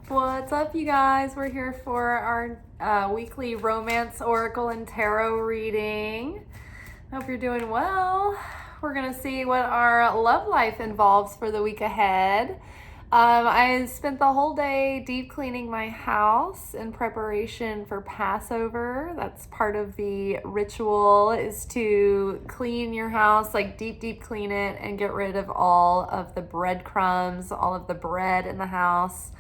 What's up, you guys? We're here for our weekly romance, oracle, and tarot reading. Hope you're doing well. We're going to see what our love life involves for the week ahead. I spent the whole day deep cleaning my house in preparation for Passover. That's part of the ritual, is to clean your house, like deep clean it and get rid of all of the breadcrumbs, all of the bread in the house.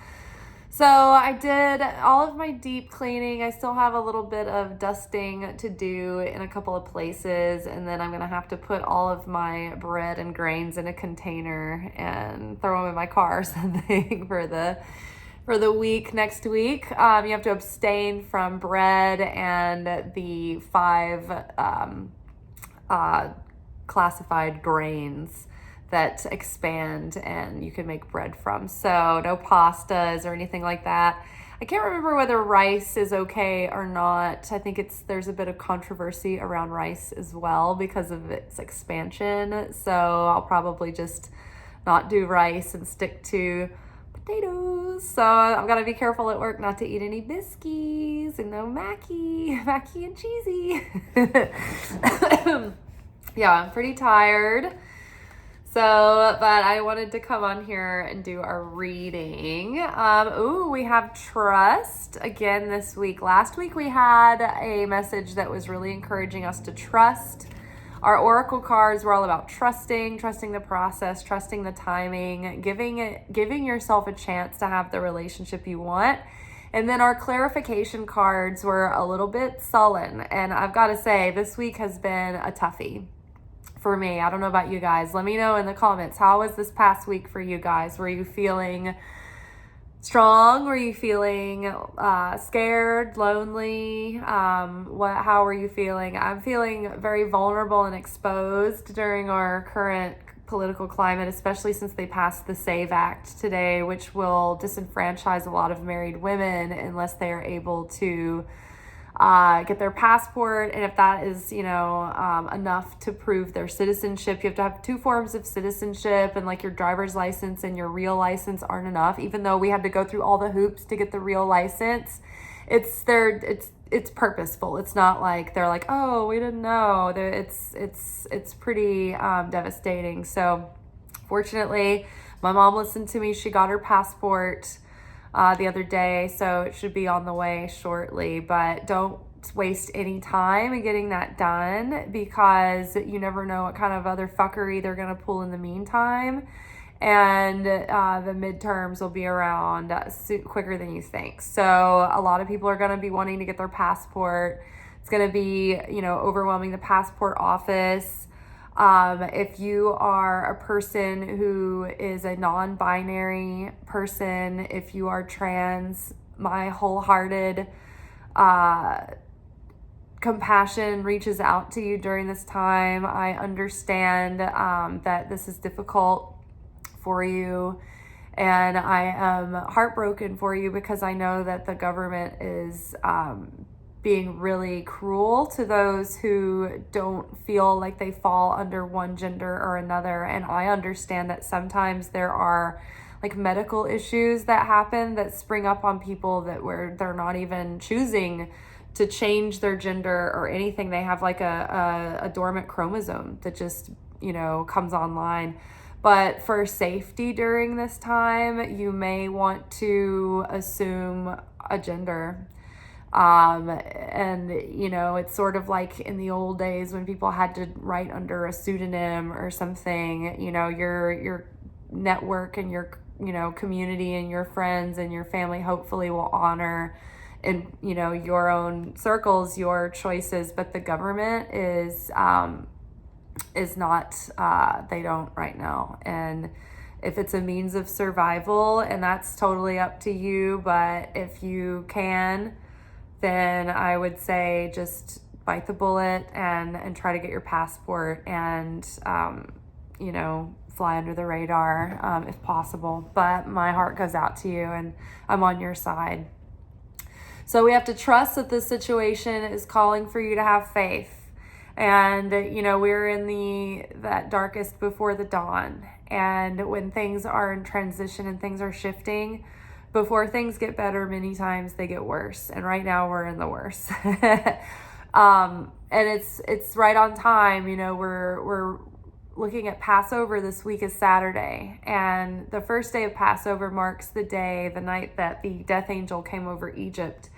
So I did all of my deep cleaning. I still have a little bit of dusting to do in a couple of places, and then I'm going to have to put all of my bread and grains in a container and throw them in my car or something for the week next week. You have to abstain from bread and the 5 classified grains that expand and you can make bread from. So no pastas or anything like that. I can't remember whether rice is okay or not. I think there's a bit of controversy around rice as well because of its expansion. So I'll probably just not do rice and stick to potatoes. So I've got to be careful at work not to eat any biscuits and no mackey and cheesy. Yeah, I'm pretty tired. So, but I wanted to come on here and do our reading. We have trust again this week. Last week we had a message that was really encouraging us to trust. Our oracle cards were all about trusting the process, trusting the timing, giving yourself a chance to have the relationship you want. And then our clarification cards were a little bit sullen. And I've got to say, this week has been a toughie for me. I don't know about you guys. Let me know in the comments. How was this past week for you guys? Were you feeling strong? Were you feeling scared, lonely? How were you feeling? I'm feeling very vulnerable and exposed during our current political climate, especially since they passed the SAVE Act today, which will disenfranchise a lot of married women unless they are able to get their passport. And if that is, enough to prove their citizenship, you have to have 2 forms of citizenship, and like your driver's license and your real license aren't enough. Even though we had to go through all the hoops to get the real license, it's purposeful. It's not like they're like, oh, we didn't know. It's pretty devastating. So fortunately, my mom listened to me. She got her passport the other day, so it should be on the way shortly. But don't waste any time in getting that done, because you never know what kind of other fuckery they're going to pull in the meantime. And the midterms will be around quicker than you think. So a lot of people are going to be wanting to get their passport. It's going to be, overwhelming the passport office. If you are a person who is a non-binary person, if you are trans, my wholehearted compassion reaches out to you during this time. I understand that this is difficult for you, and I am heartbroken for you, because I know that the government is being really cruel to those who don't feel like they fall under one gender or another. And I understand that sometimes there are like medical issues that happen that spring up on people where they're not even choosing to change their gender or anything. They have like a dormant chromosome that just, comes online. But for safety during this time, you may want to assume a gender. And it's sort of like in the old days when people had to write under a pseudonym or something. Your network and your community and your friends and your family hopefully will honor in your own circles your choices, but the government is not. They don't right now. And if it's a means of survival, and that's totally up to you, but if you can, then I would say just bite the bullet and try to get your passport and, fly under the radar if possible. But my heart goes out to you, and I'm on your side. So we have to trust that this situation is calling for you to have faith. And, we're in that darkest before the dawn. And when things are in transition and things are shifting, before things get better, many times they get worse. And right now we're in the worst. And it's right on time. You know, we're looking at Passover. This week is Saturday, and the first day of Passover marks the night that the death angel came over Egypt,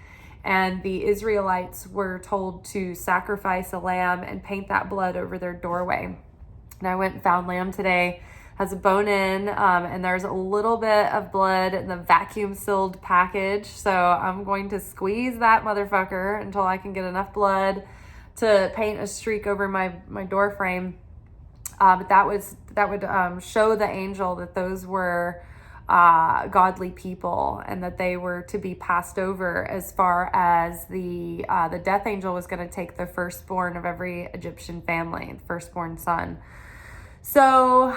and the Israelites were told to sacrifice a lamb and paint that blood over their doorway. And I went and found lamb today, has a bone in, and there's a little bit of blood in the vacuum sealed package. So I'm going to squeeze that motherfucker until I can get enough blood to paint a streak over my door frame. But that would show the angel that those were godly people, and that they were to be passed over, as far as the death angel was going to take the firstborn of every Egyptian family, the firstborn son. So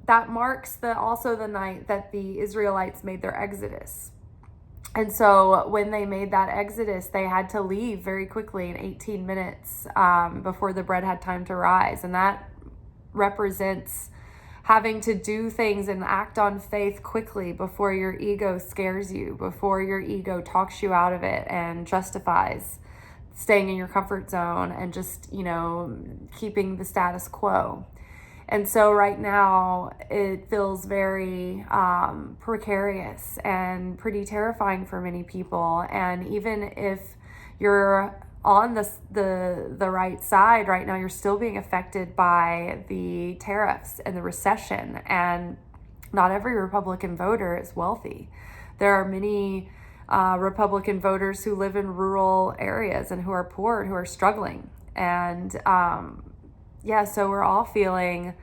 that marks also the night that the Israelites made their exodus. And so when they made that exodus, they had to leave very quickly in 18 minutes before the bread had time to rise. And that represents having to do things and act on faith quickly before your ego scares you, before your ego talks you out of it and justifies staying in your comfort zone and just, keeping the status quo. And so right now it feels very precarious and pretty terrifying for many people. And even if you're on the right side right now, you're still being affected by the tariffs and the recession. And not every Republican voter is wealthy. There are many Republican voters who live in rural areas and who are poor and who are struggling. And so we're all feeling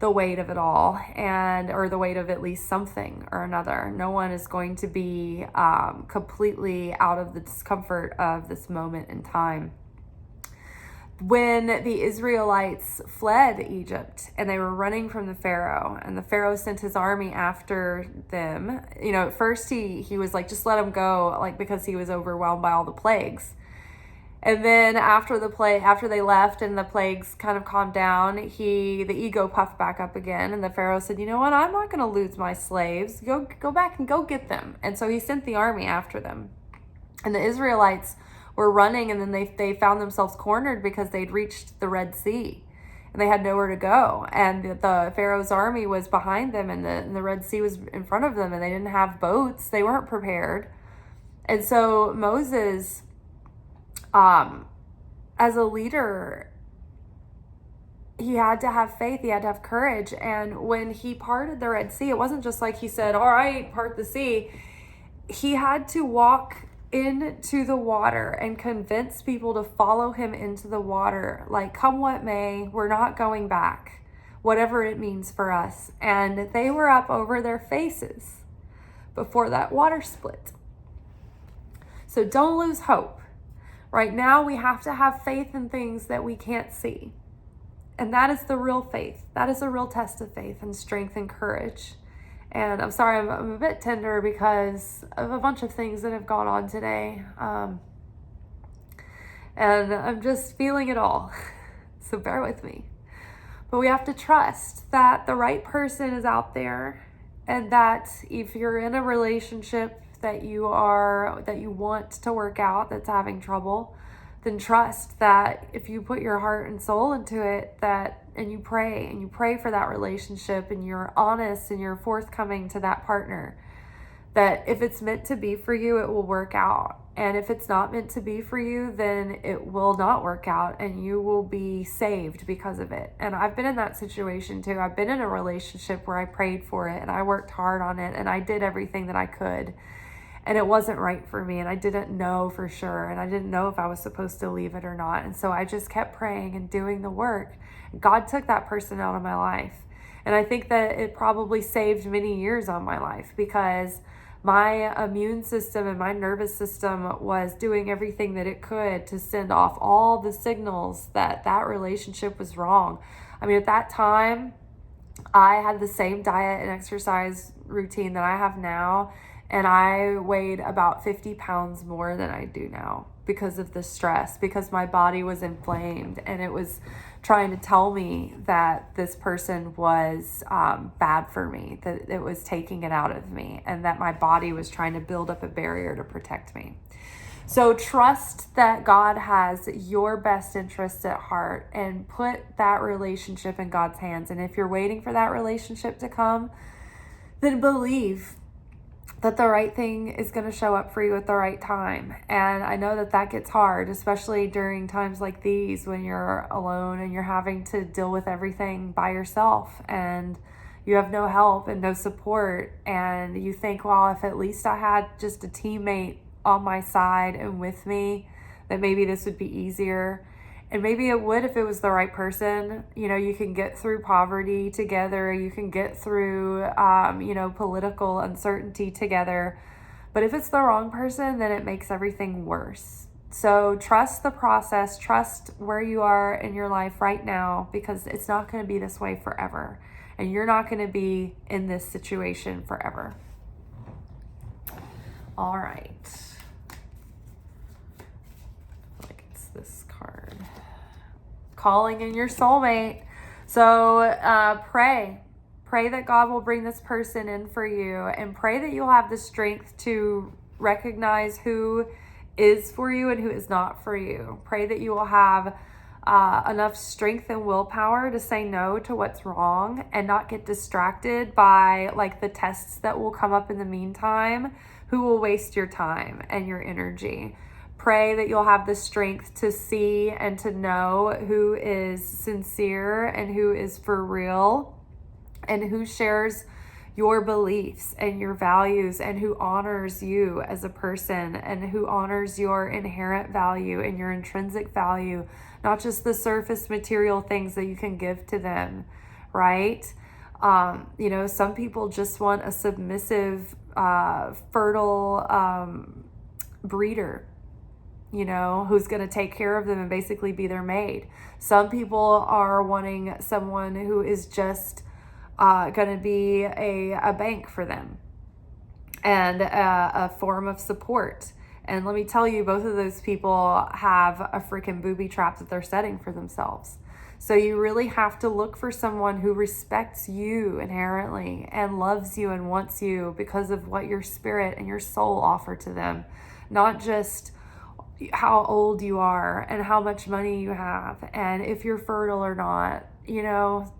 the weight of it all, or the weight of at least something or another. No one is going to be completely out of the discomfort of this moment in time. When the Israelites fled Egypt and they were running from the Pharaoh, and the Pharaoh sent his army after them, at first he was like, just let them go, because he was overwhelmed by all the plagues. And then after they left and the plagues kind of calmed down, the ego puffed back up again. And the Pharaoh said, you know what? I'm not going to lose my slaves. Go back and go get them. And so he sent the army after them. And the Israelites were running, and then they found themselves cornered because they'd reached the Red Sea and they had nowhere to go. And the Pharaoh's army was behind them, and the Red Sea was in front of them, and they didn't have boats. They weren't prepared. And so Moses, as a leader, he had to have faith, he had to have courage. And when he parted the Red Sea, it wasn't just like he said, all right, part the sea. He had to walk into the water and convince people to follow him into the water. Like, come what may, we're not going back, whatever it means for us. And they were up over their faces before that water split. So don't lose hope. Right now, we have to have faith in things that we can't see. And that is the real faith. That is a real test of faith and strength and courage. And I'm sorry, I'm a bit tender because of a bunch of things that have gone on today. And I'm just feeling it all. So bear with me. But we have to trust that the right person is out there, and that if you're in a relationship that you want to work out, that's having trouble, then trust that if you put your heart and soul into it, and you pray for that relationship, and you're honest and you're forthcoming to that partner, that if it's meant to be for you, it will work out. And if it's not meant to be for you, then it will not work out, and you will be saved because of it. And I've been in that situation too. I've been in a relationship where I prayed for it and I worked hard on it and I did everything that I could. And it wasn't right for me, and I didn't know for sure, and I didn't know if I was supposed to leave it or not. And so I just kept praying and doing the work. God took that person out of my life. And I think that it probably saved many years on my life, because my immune system and my nervous system was doing everything that it could to send off all the signals that relationship was wrong. I mean, at that time, I had the same diet and exercise routine that I have now, and I weighed about 50 pounds more than I do now. because of the stress, because my body was inflamed and it was trying to tell me that this person was bad for me, that it was taking it out of me, and that my body was trying to build up a barrier to protect me. So trust that God has your best interests at heart and put that relationship in God's hands. And if you're waiting for that relationship to come, then believe that the right thing is going to show up for you at the right time. And I know that that gets hard, especially during times like these when you're alone and you're having to deal with everything by yourself and you have no help and no support. And you think, well, if at least I had just a teammate on my side and with me, that maybe this would be easier. And maybe it would if it was the right person. You know, you can get through poverty together. You can get through, political uncertainty together. But if it's the wrong person, then it makes everything worse. So trust the process. Trust where you are in your life right now, because it's not going to be this way forever. And you're not going to be in this situation forever. All right. Like it's this card. Calling in your soulmate. So pray that God will bring this person in for you, and pray that you'll have the strength to recognize who is for you and who is not for you. Pray that you will have enough strength and willpower to say no to what's wrong and not get distracted by like the tests that will come up in the meantime, who will waste your time and your energy. Pray that you'll have the strength to see and to know who is sincere and who is for real and who shares your beliefs and your values and who honors you as a person and who honors your inherent value and your intrinsic value, not just the surface material things that you can give to them, right? Some people just want a submissive, fertile breeder, who's going to take care of them and basically be their maid. Some people are wanting someone who is just going to be a bank for them and a form of support. And let me tell you, both of those people have a freaking booby trap that they're setting for themselves. So you really have to look for someone who respects you inherently and loves you and wants you because of what your spirit and your soul offer to them, not just how old you are and how much money you have and if you're fertile or not.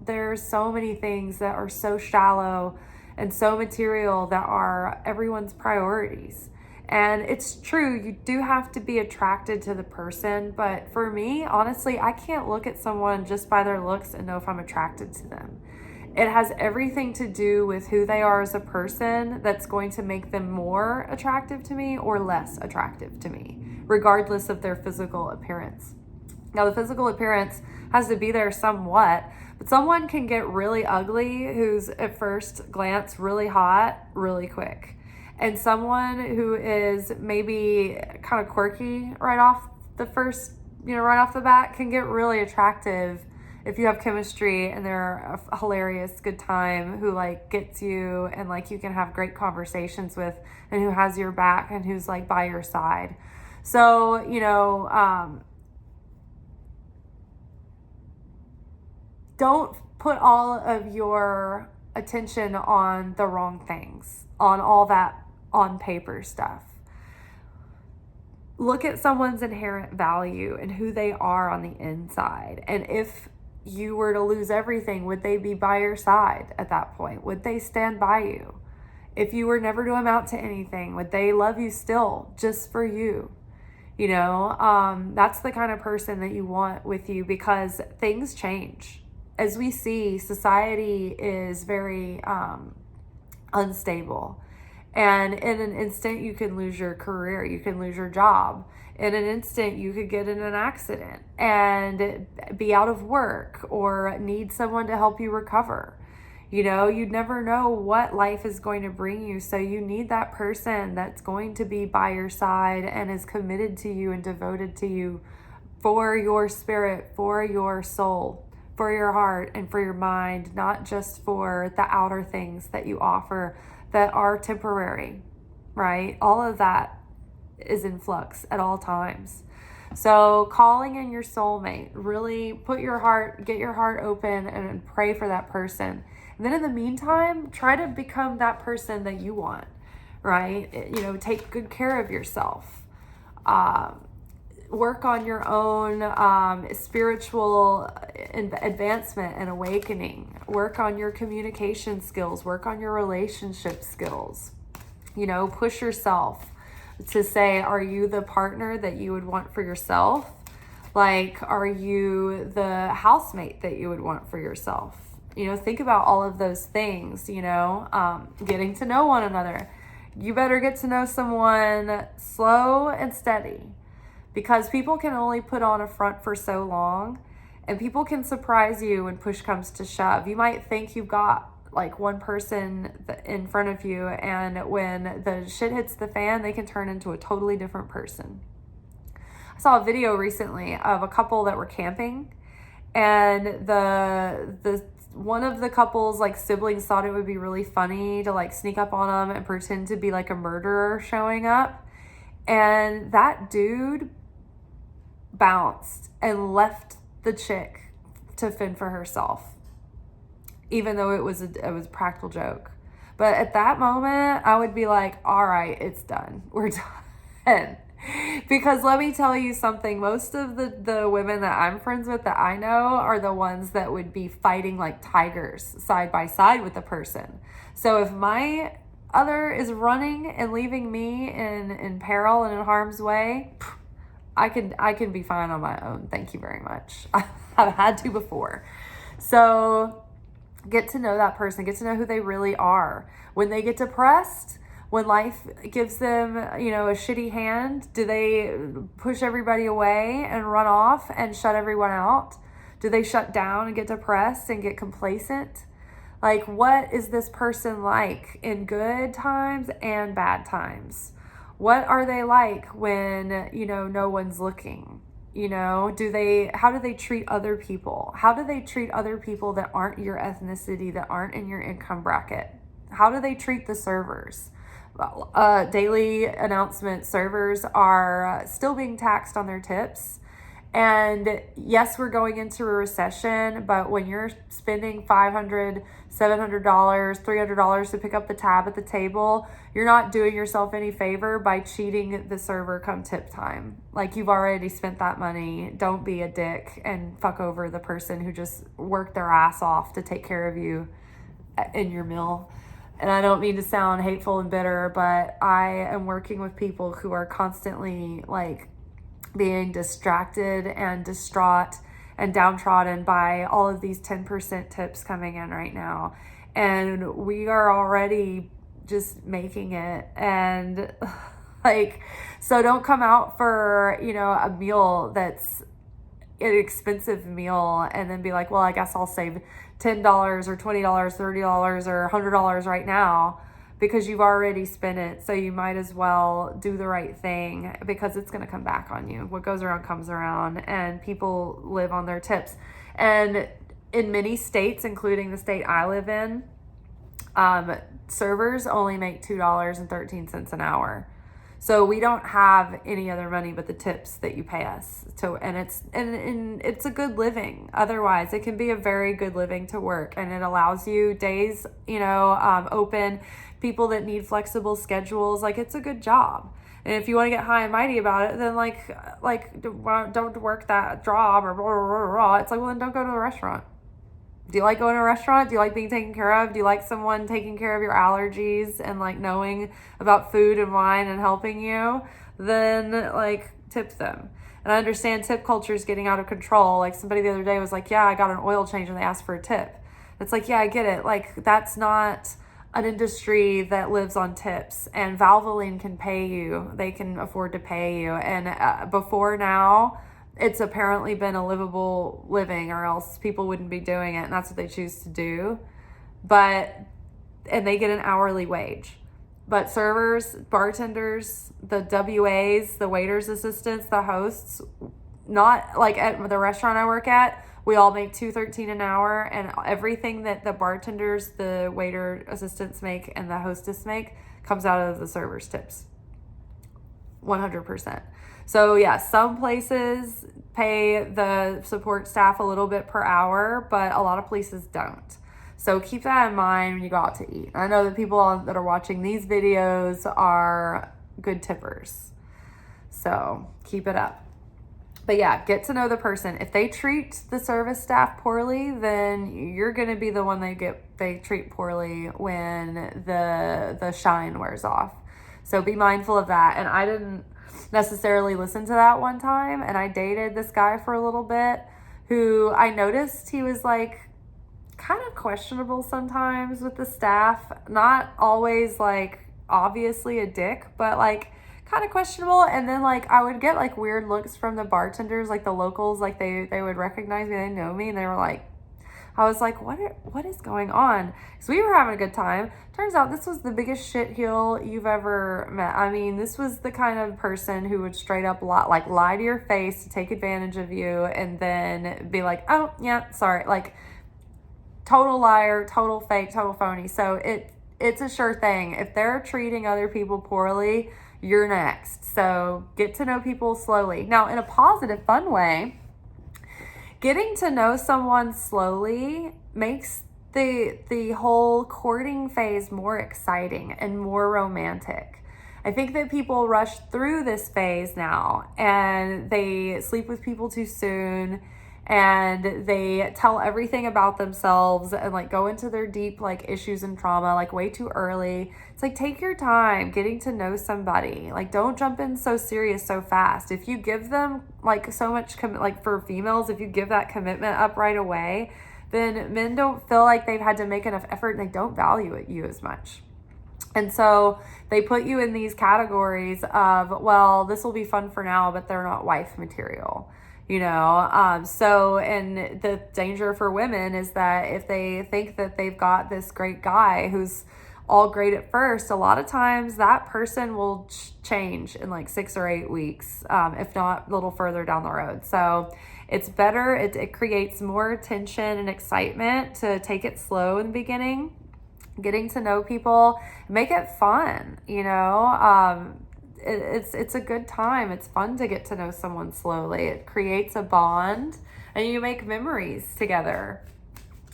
There's so many things that are so shallow and so material that are everyone's priorities. And it's true, you do have to be attracted to the person. But for me, honestly, I can't look at someone just by their looks and know if I'm attracted to them. It has everything to do with who they are as a person that's going to make them more attractive to me or less attractive to me, regardless of their physical appearance. Now, the physical appearance has to be there somewhat, but someone can get really ugly who's at first glance really hot really quick. And someone who is maybe kind of quirky right off the bat can get really attractive if you have chemistry and they're a hilarious, good time who like gets you and like you can have great conversations with and who has your back and who's like by your side. So, don't put all of your attention on the wrong things, on all that on paper stuff. Look at someone's inherent value and who they are on the inside. And if you were to lose everything, would they be by your side at that point? Would they stand by you? If you were never to amount to anything, would they love you still just for you? That's the kind of person that you want with you, because things change. As we see, society is very unstable. And in an instant, you can lose your career. You can lose your job. In an instant, you could get in an accident and be out of work or need someone to help you recover. You'd never know what life is going to bring you. So you need that person that's going to be by your side and is committed to you and devoted to you for your spirit, for your soul, for your heart, and for your mind, not just for the outer things that you offer that are temporary, right? All of that is in flux at all times. So calling in your soulmate, really get your heart open and pray for that person. And then in the meantime, try to become that person that you want, right? Take good care of yourself. Work on your own spiritual advancement and awakening. Work on your communication skills. Work on your relationship skills. Push yourself to say, are you the partner that you would want for yourself? Like, are you the housemate that you would want for yourself? Think about all of those things, getting to know one another. You better get to know someone slow and steady, because people can only put on a front for so long, and people can surprise you when push comes to shove. You might think you've got like one person in front of you, and when the shit hits the fan, they can turn into a totally different person. I saw a video recently of a couple that were camping, and the one of the couple's like siblings thought it would be really funny to like sneak up on them and pretend to be like a murderer showing up, and that dude bounced and left the chick to fend for herself, even though it was a practical joke. But at that moment, I would be like, all right, it's done. We're done. Because let me tell you something, most of the women that I'm friends with that I know are the ones that would be fighting like tigers side by side with the person. So if my other is running and leaving me in peril and in harm's way, I can be fine on my own. Thank you very much. I've had to before. So get to know that person, get to know who they really are. When they get depressed, when life gives them, a shitty hand, do they push everybody away and run off and shut everyone out? Do they shut down and get depressed and get complacent? Like, what is this person like in good times and bad times? What are they like when, no one's looking? How do they treat other people? How do they treat other people that aren't your ethnicity, that aren't in your income bracket? How do they treat the servers? Daily announcement servers are still being taxed on their tips. And yes, we're going into a recession, but when you're spending $500, $700, $300 to pick up the tab at the table, you're not doing yourself any favor by cheating the server come tip time. Like, you've already spent that money. Don't be a dick and fuck over the person who just worked their ass off to take care of you in your meal. And I don't mean to sound hateful and bitter, but I am working with people who are constantly like being distracted and distraught and downtrodden by all of these 10% tips coming in right now. And we are already just making it. And like, so don't come out for, a meal that's an expensive meal and then be like, well, I guess I'll save $10 or $20, $30 or $100 right now, because you've already spent it. So you might as well do the right thing, because it's going to come back on you. What goes around comes around, and people live on their tips. And in many states, including the state I live in, servers only make $2.13 an hour. So we don't have any other money but the tips that you pay us. And it's a good living. Otherwise, it can be a very good living to work, and it allows you days, open. People that need flexible schedules, like, it's a good job. And if you want to get high and mighty about it, then don't work that job or blah, blah, blah, blah. It's like, well, then don't go to a restaurant. Do you like going to a restaurant? Do you like being taken care of? Do you like someone taking care of your allergies and like knowing about food and wine and helping you? Then like tip them. And I understand tip culture is getting out of control. Like, somebody the other day was like, yeah, I got an oil change and they asked for a tip. It's like, yeah, I get it. Like, that's not an industry that lives on tips, and Valvoline can pay you. They can afford to pay you. And before now, it's apparently been a livable living, or else people wouldn't be doing it, and that's what they choose to do. And they get an hourly wage. But servers, bartenders, the WAs, the waiters assistants, the hosts, not like at the restaurant I work at, we all make $2.13 an hour, and everything that the bartenders, the waiter assistants make, and the hostess make comes out of the servers' tips. 100%. So yeah, some places pay the support staff a little bit per hour, but a lot of places don't. So keep that in mind when you go out to eat. I know that people that are watching these videos are good tippers. So keep it up. But yeah, get to know the person. If they treat the service staff poorly, then you're going to be the one they treat poorly when the shine wears off. So be mindful of that. And I didn't necessarily listen to that one time. And I dated this guy for a little bit who I noticed he was like kind of questionable sometimes with the staff. Not always like obviously a dick, but like kind of questionable. And then like I would get like weird looks from the bartenders, like the locals, like they would recognize me, they know me, and they were like, I was like, what is going on? So we were having a good time. Turns out this was the biggest shitheel you've ever met. I mean, this was the kind of person who would straight up lie to your face to take advantage of you, and then be like, oh yeah, sorry, like total liar, total fake, total phony. So it's a sure thing. If they're treating other people poorly, you're next. So get to know people slowly. Now, in a positive, fun way, getting to know someone slowly makes the whole courting phase more exciting and more romantic. I think that people rush through this phase now and they sleep with people too soon, and they tell everything about themselves and like go into their deep like issues and trauma like way too early. It's like, take your time getting to know somebody. Like, don't jump in so serious so fast. If you give them like so much like for females, if you give that commitment up right away, then men don't feel like they've had to make enough effort, and they don't value you as much. And so they put you in these categories of, well, this will be fun for now, but they're not wife material. So, and the danger for women is that if they think that they've got this great guy who's all great at first, a lot of times that person will change in like 6 or 8 weeks, if not a little further down the road. So it's better, it creates more tension and excitement to take it slow in the beginning, getting to know people, make it fun, It's a good time. It's fun to get to know someone slowly. It creates a bond and you make memories together.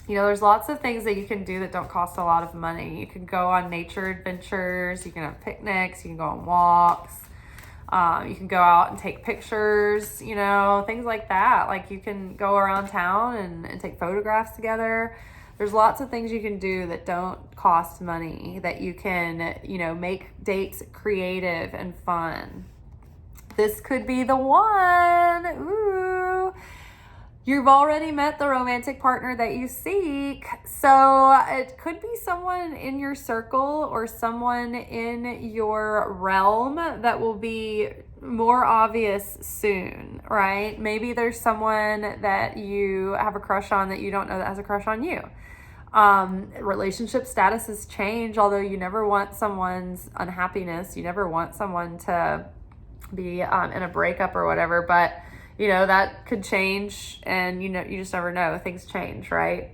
There's lots of things that you can do that don't cost a lot of money. You can go on nature adventures. You can have picnics. You can go on walks. You can go out and take pictures, things like that. Like you can go around town and take photographs together. There's lots of things you can do that don't cost money, that you can, make dates creative and fun. This could be the one. Ooh. You've already met the romantic partner that you seek. So it could be someone in your circle or someone in your realm that will be more obvious soon, right? Maybe there's someone that you have a crush on that you don't know that has a crush on you. Relationship statuses change, although you never want someone's unhappiness. You never want someone to be in a breakup or whatever, but that could change, and you just never know. Things change, right?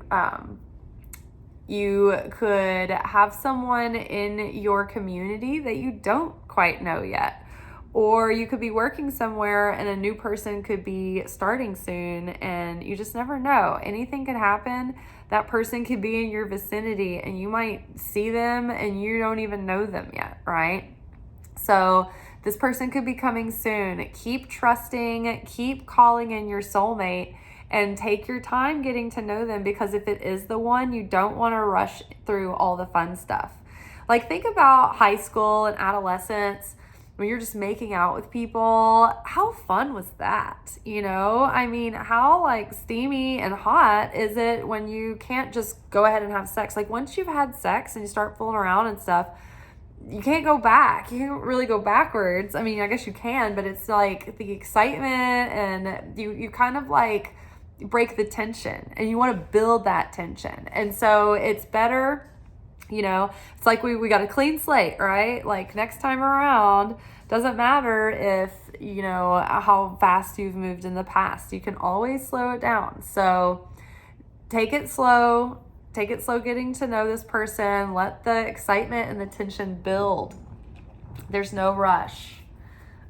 You could have someone in your community that you don't quite know yet. Or you could be working somewhere and a new person could be starting soon, and you just never know. Anything could happen. That person could be in your vicinity and you might see them and you don't even know them yet, right? So this person could be coming soon. Keep trusting, keep calling in your soulmate, and take your time getting to know them, because if it is the one, you don't want to rush through all the fun stuff. Like, think about high school and adolescence when you're just making out with people. How fun was that? I mean, how like steamy and hot is it when you can't just go ahead and have sex? Like, once you've had sex and you start fooling around and stuff, you can't go back. You can't really go backwards. I mean, I guess you can, but it's like the excitement, and you kind of like break the tension, and you want to build that tension. And so it's better, it's like we got a clean slate, right? Like, next time around, doesn't matter if, how fast you've moved in the past. You can always slow it down. So take it slow getting to know this person. Let the excitement and the tension build. There's no rush.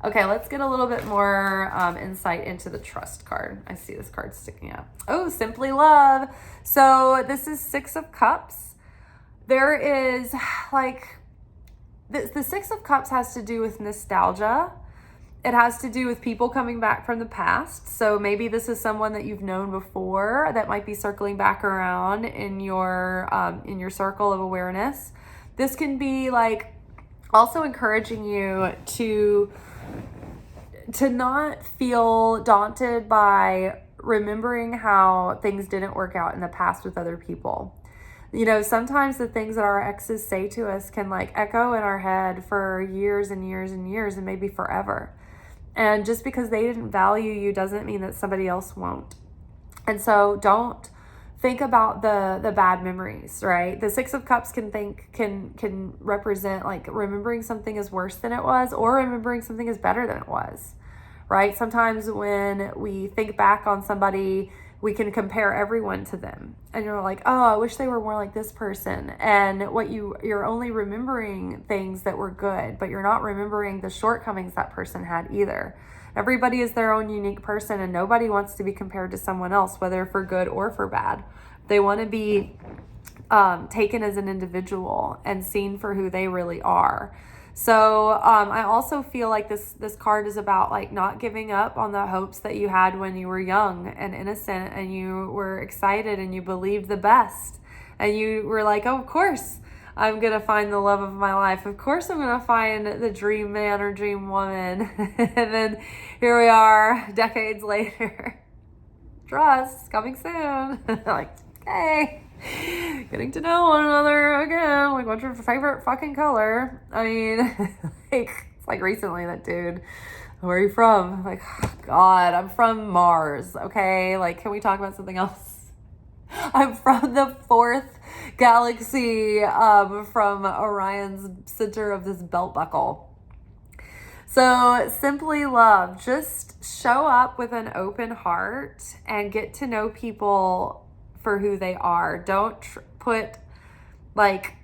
Okay, let's get a little bit more insight into the trust card. I see this card sticking out. Oh, simply love. So this is Six of Cups. There is like, the Six of Cups has to do with nostalgia. It has to do with people coming back from the past. So maybe this is someone that you've known before that might be circling back around in your circle of awareness. This can be like also encouraging you to not feel daunted by remembering how things didn't work out in the past with other people. You know, sometimes the things that our exes say to us can like echo in our head for years and years and years and maybe forever. And just because they didn't value you doesn't mean that somebody else won't. And so don't think about the bad memories, right? The Six of Cups can represent like remembering something is worse than it was, or remembering something is better than it was, right? Sometimes when we think back on somebody, we can compare everyone to them. And you're like, oh, I wish they were more like this person. And you're only remembering things that were good, but you're not remembering the shortcomings that person had either. Everybody is their own unique person, and nobody wants to be compared to someone else, whether for good or for bad. They want to be taken as an individual and seen for who they really are. So I also feel like this card is about like not giving up on the hopes that you had when you were young and innocent, and you were excited and you believed the best, and you were like, oh, of course I'm going to find the love of my life. Of course I'm going to find the dream man or dream woman. And then here we are decades later. Trust coming soon. Like, okay. Getting to know one another again. Like, what's your favorite fucking color? I mean, like, it's like recently that dude, where are you from? I'm like, oh, God, I'm from Mars. Okay. Like, can we talk about something else? I'm from the fourth galaxy, from Orion's center of this belt buckle. So simply love, just show up with an open heart and get to know people for who they are. Don't put like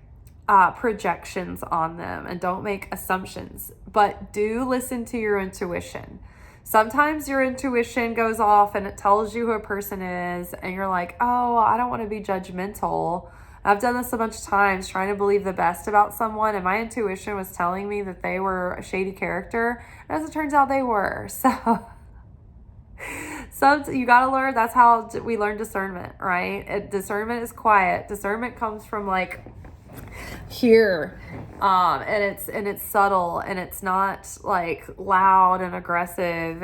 projections on them, and don't make assumptions, but do listen to your intuition. Sometimes your intuition goes off and it tells you who a person is, and you're like, oh, I don't want to be judgmental. I've done this a bunch of times, trying to believe the best about someone, and my intuition was telling me that they were a shady character, and as it turns out, they were. So you got to learn. That's how we learn discernment, right? Discernment is quiet. Discernment comes from like here, and it's subtle, and it's not like loud and aggressive.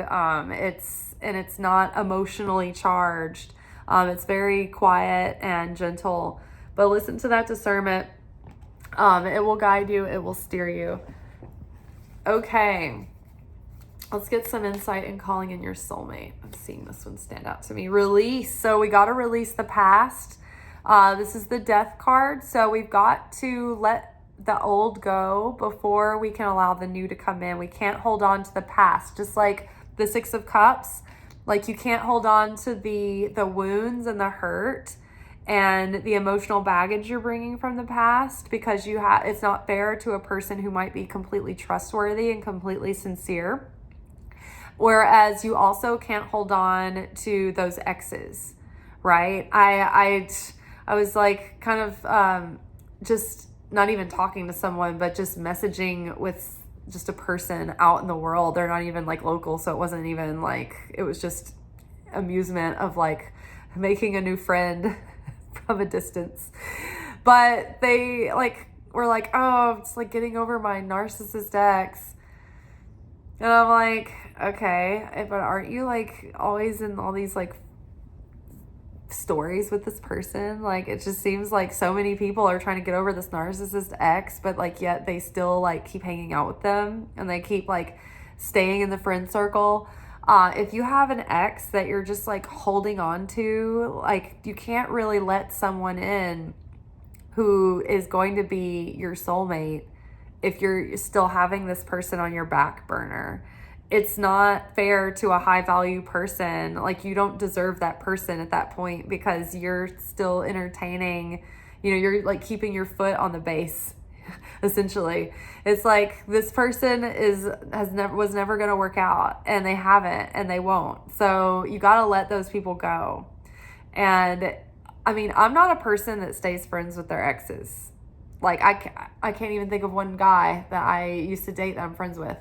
It's not emotionally charged. It's very quiet and gentle. But listen to that discernment. It will guide you. It will steer you. Okay. Let's get some insight in calling in your soulmate. I'm seeing this one stand out to me. Release. So we got to release the past. This is the Death card. So we've got to let the old go before we can allow the new to come in. We can't hold on to the past. Just like the Six of Cups, like you can't hold on to the wounds and the hurt and the emotional baggage you're bringing from the past, because it's not fair to a person who might be completely trustworthy and completely sincere. Whereas you also can't hold on to those exes, right? I was like kind of just not even talking to someone, but just messaging with just a person out in the world. They're not even like local, so it wasn't even like, it was just amusement of like making a new friend from a distance. But they like were like, oh, it's like getting over my narcissist ex. And I'm like, okay, but aren't you like always in all these like stories with this person? Like, it just seems like so many people are trying to get over this narcissist ex, but like yet they still like keep hanging out with them, and they keep like staying in the friend circle. If you have an ex that you're just like holding on to, like you can't really let someone in who is going to be your soulmate if you're still having this person on your back burner. It's not fair to a high value person. Like, you don't deserve that person at that point, because you're still entertaining, you're like keeping your foot on the base essentially. It's like this person was never going to work out, and they haven't, and they won't. So you got to let those people go. And I mean, I'm not a person that stays friends with their exes. Like I can't even think of one guy that I used to date that I'm friends with.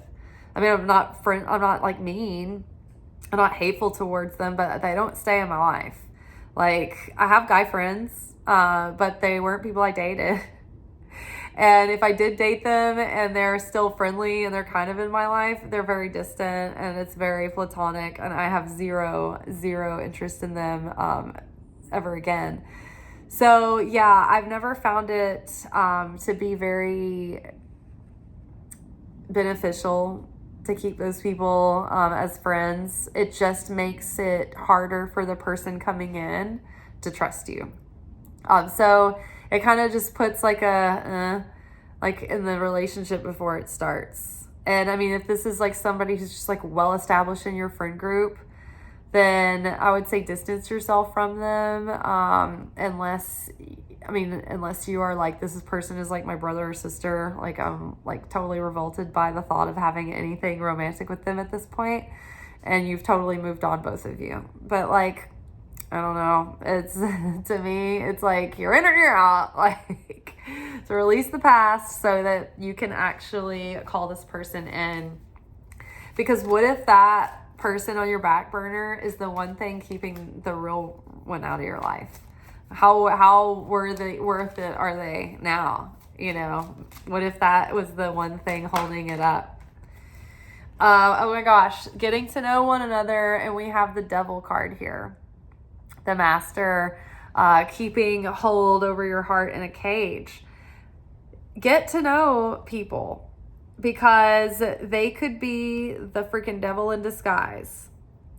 I mean, I'm not like mean. I'm not hateful towards them, but they don't stay in my life. Like, I have guy friends, but they weren't people I dated. And if I did date them and they're still friendly and they're kind of in my life, they're very distant and it's very platonic, and I have zero interest in them ever again. So yeah, I've never found it to be very beneficial to keep those people as friends. It just makes it harder for the person coming in to trust you. So it kind of just puts like like in the relationship before it starts. And I mean, if this is like somebody who's just like well established in your friend group, then I would say distance yourself from them, unless you are like, this person is like my brother or sister. Like, I'm like totally revolted by the thought of having anything romantic with them at this point, and you've totally moved on, both of you. But like, I don't know, it's to me, it's like you're in or you're out. Like, to release the past so that you can actually call this person in. Because what if that person on your back burner is the one thing keeping the real one out of your life? How worth it are they now? You know, what if that was the one thing holding it up? Oh my gosh, getting to know one another, and we have the devil card here. The master, keeping hold over your heart in a cage. Get to know people, because they could be the freaking devil in disguise.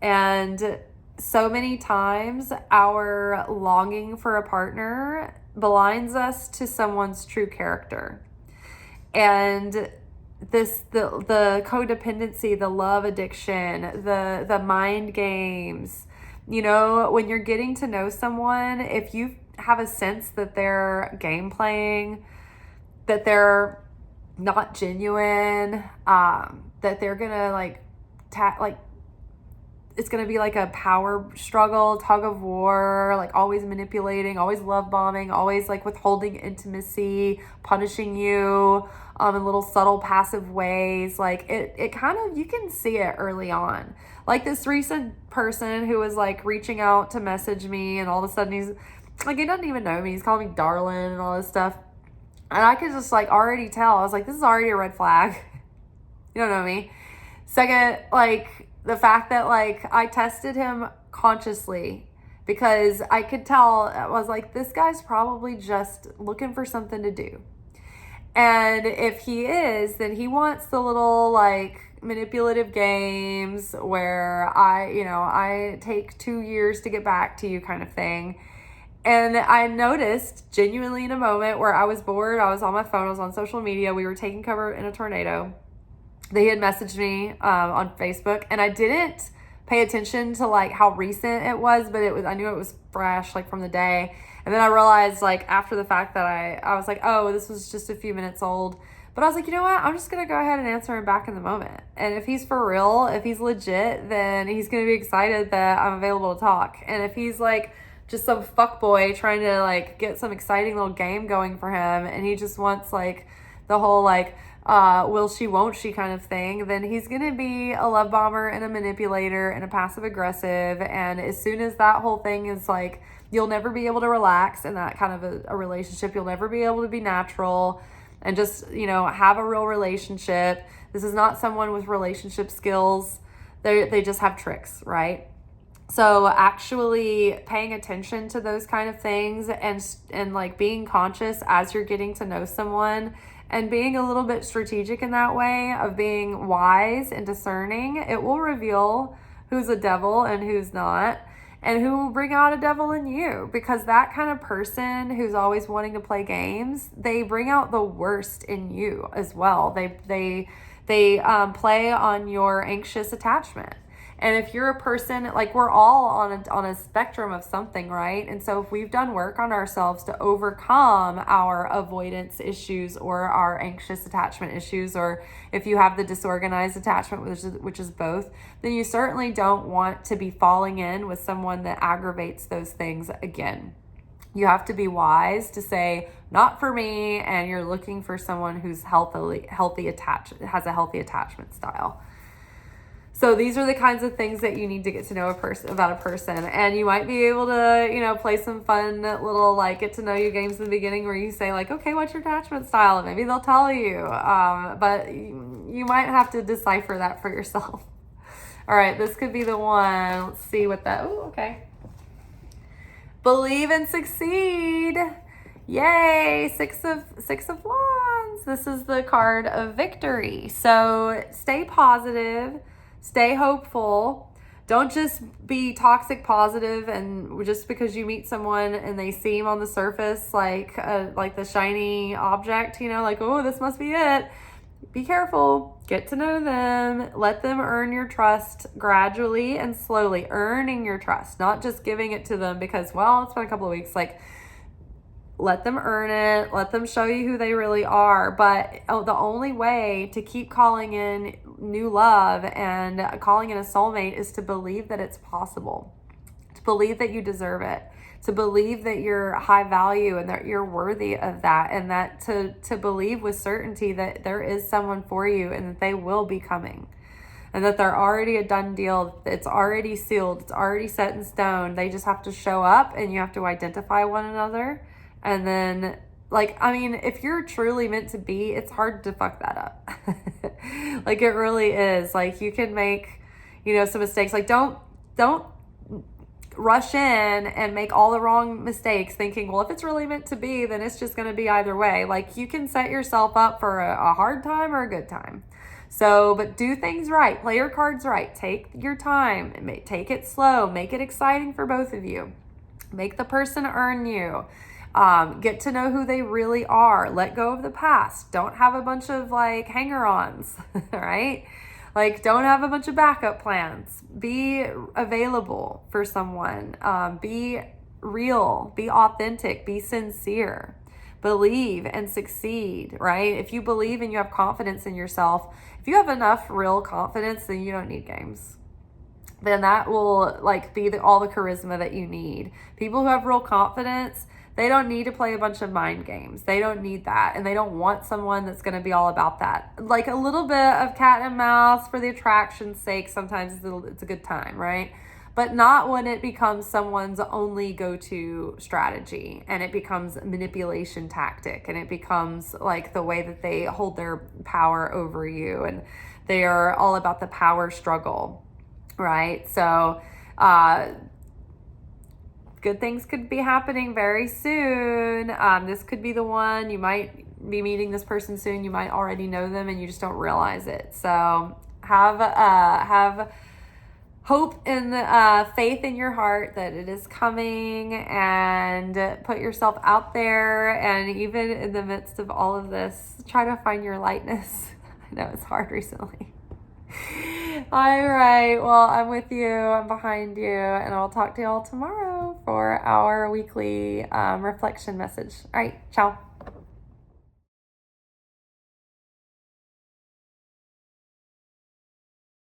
And so many times our longing for a partner blinds us to someone's true character. And the codependency, the love addiction, the mind games, you know, when you're getting to know someone, if you have a sense that they're game playing, that they're not genuine, that they're gonna it's gonna be like a power struggle, tug of war, like always manipulating, always love bombing, always like withholding intimacy, punishing you in little subtle passive ways. Like it kind of, you can see it early on. Like this recent person who was like reaching out to message me, and all of a sudden he's like, he doesn't even know me, he's calling me darling and all this stuff. And I could just like already tell. I was like, this is already a red flag. You don't know me. Second, like the fact that like I tested him consciously, because I could tell, I was like, this guy's probably just looking for something to do. And if he is, then he wants the little like manipulative games where I take 2 years to get back to you kind of thing. And I noticed genuinely in a moment where I was bored, I was on my phone, I was on social media, we were taking cover in a tornado. They had messaged me on Facebook, and I didn't pay attention to like how recent it was, but I knew it was fresh, like from the day. And then I realized like after the fact that I was like, oh, this was just a few minutes old. But I was like, you know what? I'm just going to go ahead and answer him back in the moment. And if he's for real, if he's legit, then he's going to be excited that I'm available to talk. And if he's like just some fuckboy trying to like get some exciting little game going for him, and he just wants like the whole like will she won't she kind of thing, then he's gonna be a love bomber and a manipulator and a passive aggressive. And as soon as that whole thing is like, you'll never be able to relax in that kind of a relationship. You'll never be able to be natural and just, you know, have a real relationship. This is not someone with relationship skills. They just have tricks, right? So actually paying attention to those kind of things, and like being conscious as you're getting to know someone, and being a little bit strategic in that way of being wise and discerning, it will reveal who's a devil and who's not, and who will bring out a devil in you. Because that kind of person who's always wanting to play games, they bring out the worst in you as well. They play on your anxious attachment. And if you're a person, like we're all on a spectrum of something, right? And so if we've done work on ourselves to overcome our avoidance issues or our anxious attachment issues, or if you have the disorganized attachment, which is both, then you certainly don't want to be falling in with someone that aggravates those things again. You have to be wise to say, not for me, and you're looking for someone who's has a healthy attachment style. So these are the kinds of things that you need to get to know about a person. And you might be able to, play some fun little get to know you games in the beginning where you say okay, what's your attachment style? And maybe they'll tell you. But you might have to decipher that for yourself. All right, this could be the one. Let's see what that, okay. Believe and succeed. Yay, six of wands. This is the card of victory. So stay positive, stay hopeful. Don't just be toxic positive, and just because you meet someone and they seem on the surface like the shiny object, oh, this must be it. Be careful. Get to know them. Let them earn your trust gradually and slowly. Earning your trust, not just giving it to them because, it's been a couple of weeks. Let them earn it. Let them show you who they really are. But the only way to keep calling in new love and calling in a soulmate is to believe that it's possible. To believe that you deserve it. To believe that you're high value and that you're worthy of that, and that to believe with certainty that there is someone for you and that they will be coming, and that they're already a done deal. It's already sealed. It's already set in stone. They just have to show up, and you have to identify one another. And then, if you're truly meant to be, it's hard to fuck that up. It really is. You can make, some mistakes. Don't rush in and make all the wrong mistakes thinking, if it's really meant to be, then it's just going to be either way. You can set yourself up for a hard time or a good time. So, but do things right. Play your cards right. Take your time. Take it slow. Make it exciting for both of you. Make the person earn you. Get to know who they really are. Let go of the past. Don't have a bunch of hanger-ons, right? Don't have a bunch of backup plans. Be available for someone. Be real. Be authentic. Be sincere. Believe and succeed, right? If you believe and you have confidence in yourself, if you have enough real confidence, then you don't need games. Then that will be all the charisma that you need. People who have real confidence, they don't need to play a bunch of mind games. They don't need that. And they don't want someone that's going to be all about that. A little bit of cat and mouse for the attraction's sake. Sometimes it's a good time, right? But not when it becomes someone's only go-to strategy and it becomes a manipulation tactic and it becomes the way that they hold their power over you, and they are all about the power struggle, right? So, good things could be happening very soon. This could be the one. You might be meeting this person soon. You might already know them and you just don't realize it. So have hope and faith in your heart that it is coming, and put yourself out there. And even in the midst of all of this, try to find your lightness. I know it's hard recently. All right. Well, I'm with you. I'm behind you. And I'll talk to y'all tomorrow for our weekly reflection message. All right. Ciao.